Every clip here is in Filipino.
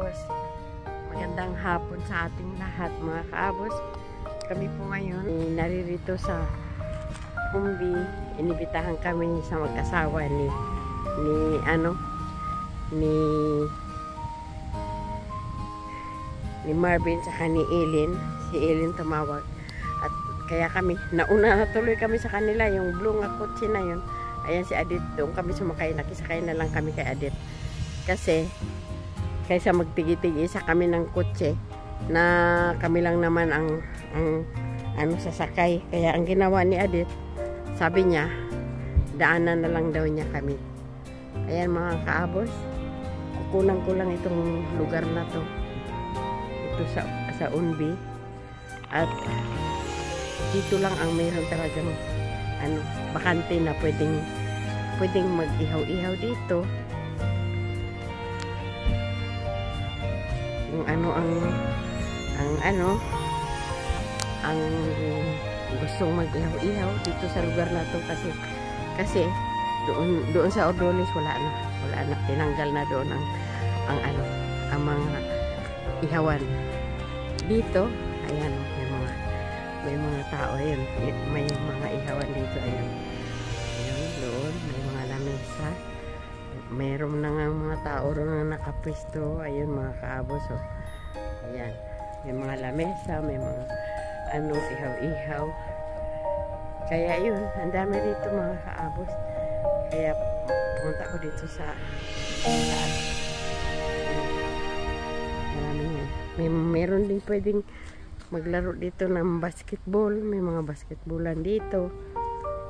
kaabos. Magandang hapon sa ating lahat mga kaabos. Kami po ngayon naririto sa Umbi. Inibitahan kami sa mag-asawa ni Marvin sa ni Ellen. Si Ellen tumawag. At kaya kami, nauna na tuloy kami sa kanila. Yung blue nga kotse na yun. Ayan si Adit. Doon kami sumakay. Nakisakay na lang kami kay Adit. Kasi, kaysa magtigi-tigi sa kami ng kotse, na kami lang naman ang sasakay. Kaya ang ginawa ni Adit, sabi niya, daanan na lang daw niya kami. Ayan mga kaabos. Kukunan ko lang itong lugar na to. Ito sa Umbi. At dito lang ang mayroon talagang bakante na pwedeng mag-ihaw-ihaw dito. Yung ang gustong mag-ihaw-ihaw dito sa lugar na to kasi doon sa Ordones wala na, tinanggal na doon ang mga ihawan. Dito ayan, may mga tao, ayan, may mga ihawan dito, ayan, doon may mga lamesa, mayroon na nga mga tao ron na nakapwesto, ayun mga kaabos, oh. Ayan, may mga lamesa, may mga ihaw-ihaw, kaya yun, ang dami dito mga kaabos, kaya pumunta ko dito sa maraming yan, meron din pwedeng maglaro dito ng basketball, may mga basketballan dito.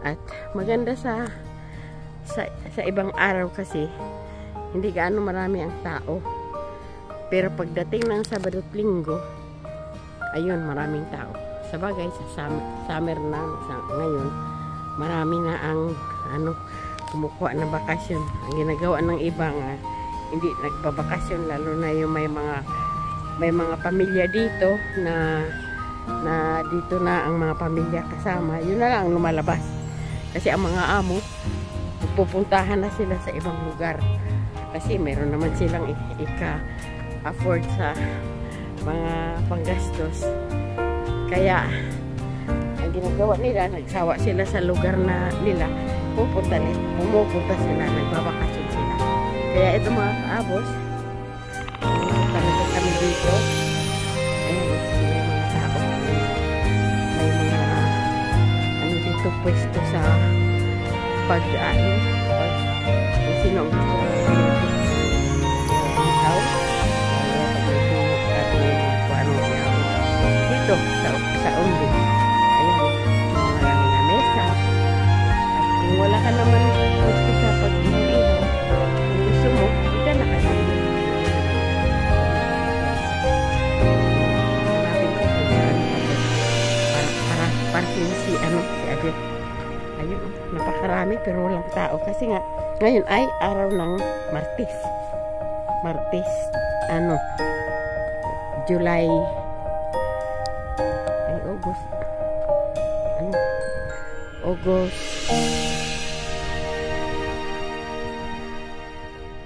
At maganda sa ibang araw kasi hindi gaano marami ang tao. Pero pagdating ng Sabado at Linggo, ayun, maraming tao. Sabagay sa summer na ngayon, marami na ang kumukuha ng bakasyon. Ang ginagawa ng ibang hindi nagbabakasyon, lalo na yung may mga pamilya dito na dito na ang mga pamilya kasama, yun na lang lumalabas kasi ang mga amo pupuntahan na sila sa ibang lugar kasi meron naman silang afford sa mga panggastos, kaya ang ginagawa nila, nagsawa sila sa lugar na nila, pumupunta sila, nagbabakasyon sila. Kaya ito mga kaabos, kami dito, ayan, may mga tao, may mga dito pwesto sa kung sino ang gusto ikaw, dito sa Umbi, ayan, maraming na mesa, at kung wala ka naman pwesto sa pag-ihaw, kung gusto mo, ika na kasi parking si Adit. Ayun, napakarami pero walang tao kasi nga ngayon ay araw ng Martes, July ay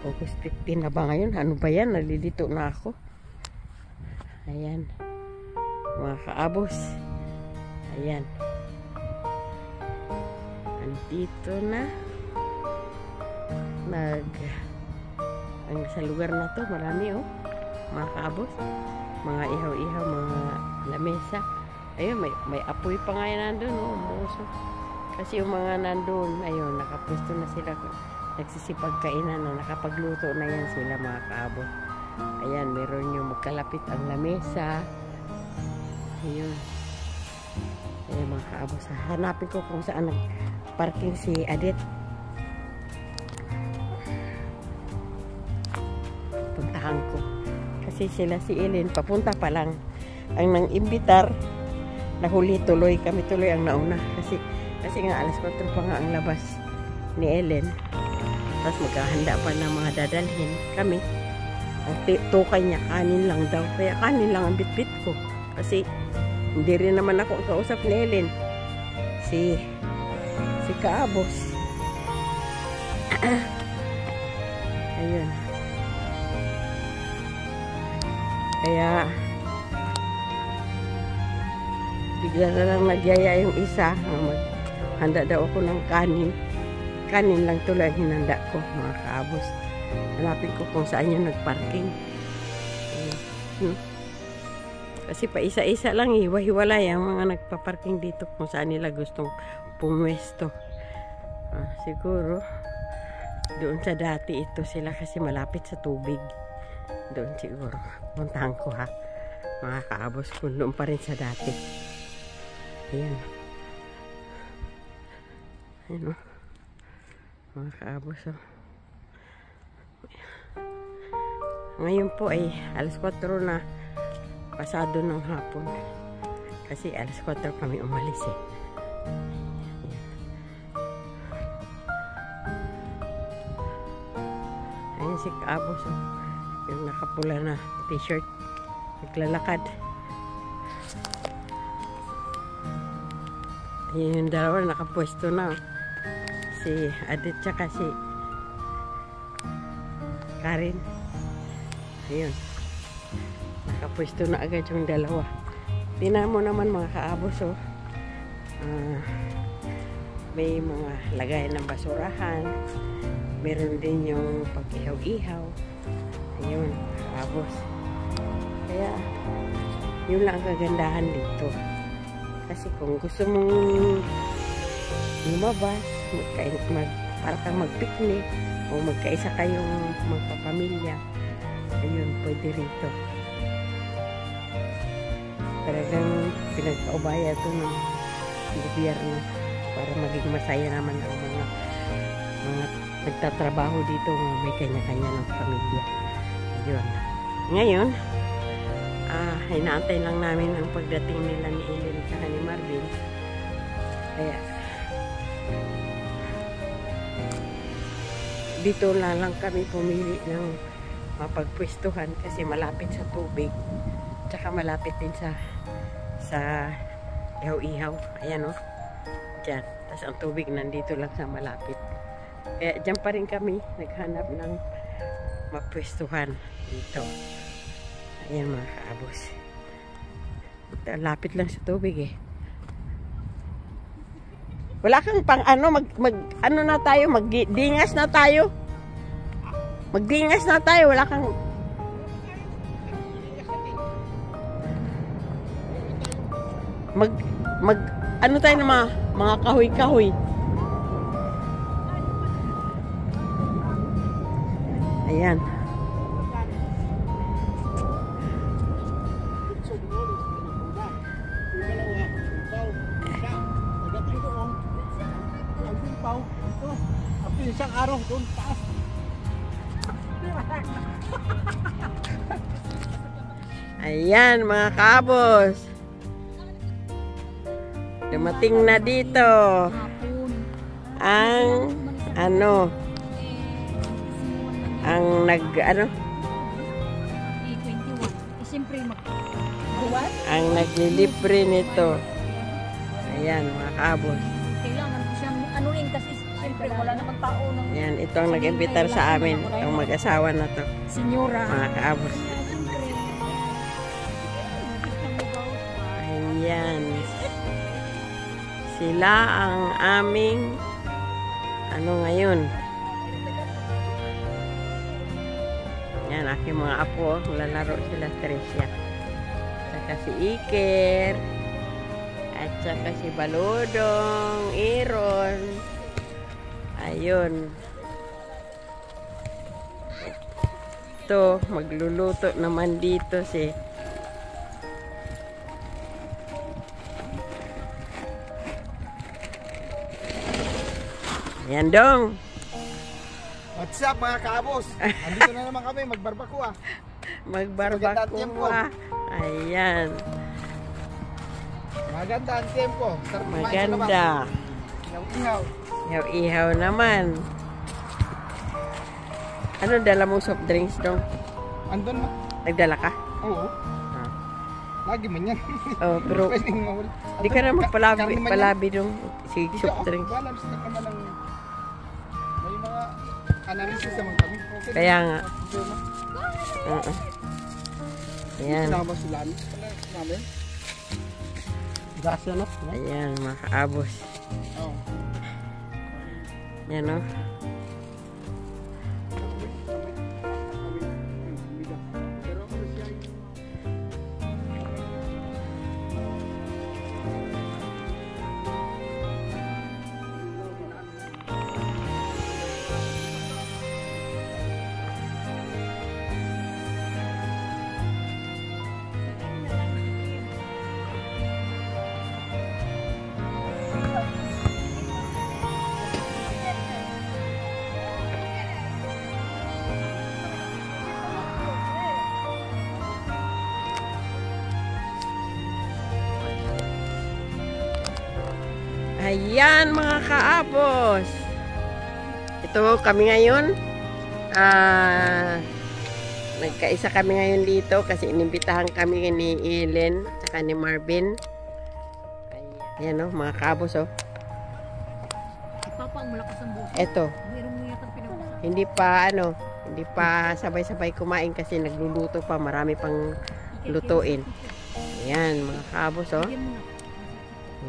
August 15 na ba ngayon? Ano ba yan? Nalilito na ako. Ayan mga kaabos, ayan, andito na ang sa lugar na to, marami mga kaabos, mga ihaw-ihaw, mga lamesa, ayun, may apoy pa nga yan nandun, umuso kasi yung mga nandun, ayun, nakapwesto na sila, nagsisipag kainan na, nakapagluto na yan sila mga kaabos. Ayan, meron yung magkalapit ang lamesa, ayun. Ayan mga kaabos, hanapin ko kung saan nag-parking si Adit. Puntahan ko kasi sila si Ellen papunta pa lang, ang nang imbitar nahuli tuloy, kami tuloy ang nauna kasi nga alas 4 pa nga ang labas ni Ellen, tapos maghahanda pa ng mga dadalhin. Kami ang tukay niya kanin lang daw, kaya kanin lang ang bitbit ko kasi hindi rin naman ako kausap ni Ellen, si kaabos. Ayun, Kaya bigla na lang nagyaya yung isa. Handa daw ako ng kanin. Kanin lang tuloy ang hinanda ko, mga kaabos. Hanapin ko kung saan yung nagparking. Kasi pa isa-isa lang, hiwa-hiwalay ang mga nagpaparking dito kung saan nila gustong pumwesto. Siguro doon sa dati ito sila kasi malapit sa tubig. Doon siguro. Puntahan ko ha. Mga kaabos kung doon pa rin sa dati. Ayan. Ayan o. Mga kaabos o. Ngayon po ay alas 4 na. Pasado ng hapon. Kasi alas 4 kami umalis eh. Ayan si Kaabos oh. Yung nakapula na t-shirt. Naglalakad. Ayan yung dalawa nakapwesto na. Si Adit tsaka si Karen. Ayun. Nakapwesto na agad yung dalawa. Tingnan mo naman mga kaabos oh. May mga lagay ng basurahan. Meron din yung pag-ihaw-ihaw. Ayun, kaabos. Kaya yun lang ang kagandahan dito. Kasi kung gusto mong lumabas, para kang mag-picnic o magkaisa kayong magpapamilya, ayun, pwede rito. Talagang pinagpaubaya ito ng gobyerno para maging masaya naman ang mga nagtatrabaho dito, may kanya-kanya ng pamilya. Ayun. Ngayon, hinaantay lang namin ang pagdating nila ni Ellen at ni Marvin. Kaya dito lang kami pumili ng mapagpwestuhan kasi malapit sa tubig. Tsaka malapit din sa ihaw-ihaw. Ayan o. Diyan. Tapos ang tubig nandito lang sa malapit. Kaya dyan pa rin kami naghanap ng mapwestuhan dito. Ayan mga kaabos. Lapit lang sa tubig eh. Wala kang pang ano, ano na tayo, magdingas na tayo. Magdingas na tayo, wala kang ano tayo ng mga kahoy-kahoy. Ayan. Isang araw doon taas. Ayan mga kabos. Dumating na dito ang ang naglilibre nito. Ayan mga kabos. Kailangan ko siyang anuin kasi siyempre wala namang tao ng... Ayan, ito ang nag-imbitar sa amin. Itong mag-asawa na to. Senyora. Mga kaabos. Ayan. Sila ang aming ngayon. Yan, aking mga apo. Lalaro sila Tricia. Saka si Iker. At saka si Balodong, Aaron. Ayun. Ito, magluluto naman dito si Yan dong. What's up mga kaabos? Andito na naman kami, magbarbacoa. Magbarbacoa. Ayan. Maganda ang tempo. Maganda. Ihaw-ihaw. Ihaw-ihaw naman. Ano dala mong soft drinks dong? Andun na. Nagdala ka? Oo. Lagi man yan. Oh, pero di ka na magpalabi dong si soft drinks. Balance na naman ang may mga analysis naman kami. Kaya nga. Ayan. Sinama sila namin. Gas na, no? Ayan, mga kaabos. Oo. Yan, no? Pero ano siya Ayan, mga kaabos. Ito kami ngayon. Nagkaisa kami ngayon dito kasi inimbitahan kami ni Ellen at ni Marvin. Ayan, no, mga kaabos, oh. Papa, ang malakas ang buhok. Ito. Meron mo yata pinag-usapan. Hindi pa sabay-sabay kumain kasi nagluluto pa. Marami pang lutuin. Ayan, mga kaabos, oh. Bigyan mo na.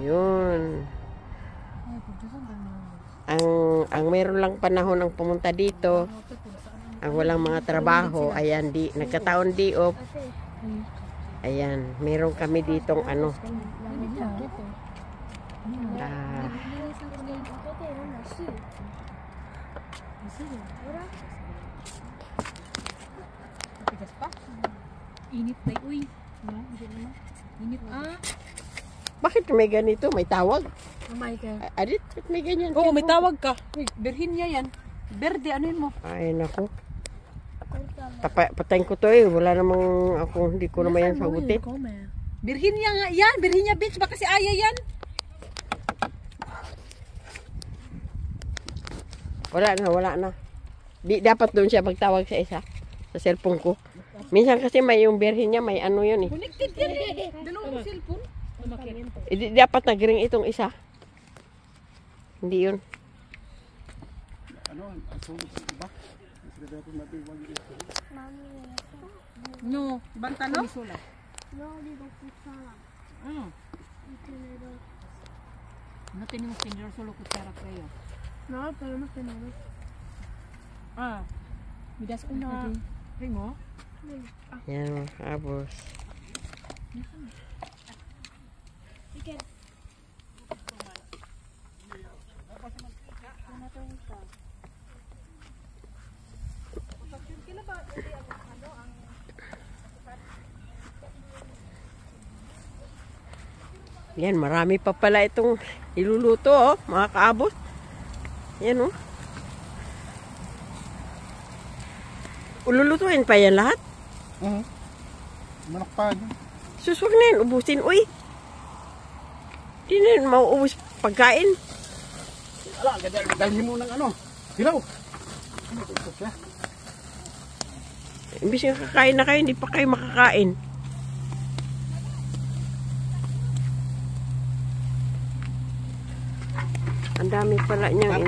Yun. Ay, pagdasan ka na. Ang meron lang panahon ng pumunta dito, ang walang mga trabaho, ayan, nagkataon di off. Ayan, meron kami ditong ano. Tigas pa? Init na uy. Init Bakit may ganito? May tawag? Oh my God. Adit, ba't may ganyan? Oo, may tawag ka. Berhinya yan. Berde, ano yun mo? Ay, naku. Patayin ko to eh. Wala namang ako, hindi ko naman yan sagutin. Berhinya nga yan. Berhinya beach. Baka si Aya yan. Wala na. Di dapat doon siya magtawag sa isa. Sa cellphone ko. Minsan kasi may yung berhin niya, may ano yun eh. Connected yan eh. Dalawang cellphone. Di dapat nag-ring itong isa. Hindi yun. ano, asulit sa iba. No, bantano? No, di ba kutsara? No tenemos tenedor, solo cuchara, creo. No, tenemos tenedor. ¿Me das una primo? Yan mga kabos. Yan, marami pa pala itong iluluto, oh, mga kaabos. Yan, oh. Ululutuin pa yan lahat? Manok pa yun. Suswag na yan, ubusin, uy. Di na yan mauubos pagkain. Ala, dalhin mo ng ano. Hilaw. Imbis nga kakain na kayo, hindi pa kayo makakain. Ang dami pala niyang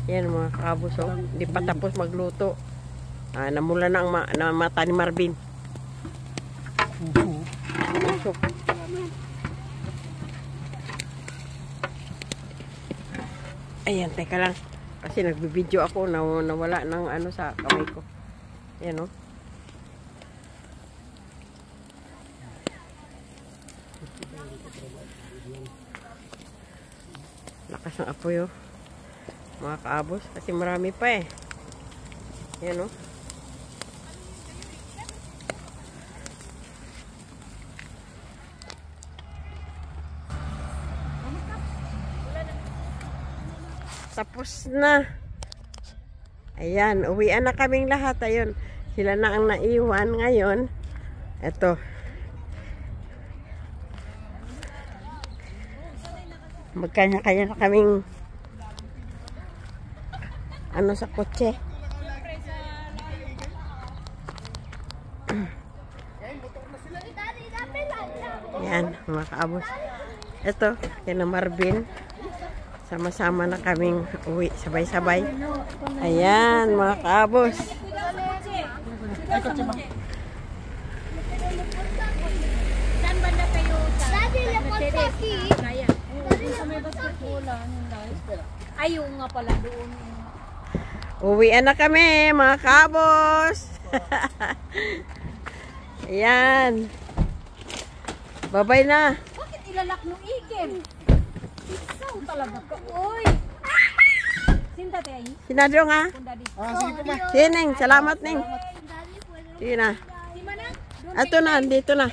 yan mga kabos, oh. Hindi pa tapos magluto. Namula na ang mata ni Marvin. Usok. Ayan, teka lang. Kasi nagbibideo ako, nawala ng ano sa kamay ko. Ayan, oh. Lakas ng apoy, oh. Mga kaabos, kasi marami pa eh. Ayan, oh. Tapos na. Ayan, uwian na kaming lahat. Ayun, sila na ang naiwan ngayon. Ito. Magkanya-kanya na kaming ano sa kotse. Yan, mga kaabos. Ito, kina Marvin. Sama-sama na kaming uwi, sabay-sabay. Ayan, mga kaabos. Ay, kotse ba? Saan banda kayo sa Daddy, lepot Mercedes? sa akin. Kaya. Sa may basketbolan. Ayun nga pala doon. Uwian na kami, mga kabos. Ayan. Babay na. Bakit ilalak nung ikin? Ikaw talaga ka. Uy! Sinta tayo. Sinadyo nga. Kunda di. Sige po, ma. Sige, Neng. Salamat, Neng. Daddy, pwede Sige na. Di man na? Ato na, dito na.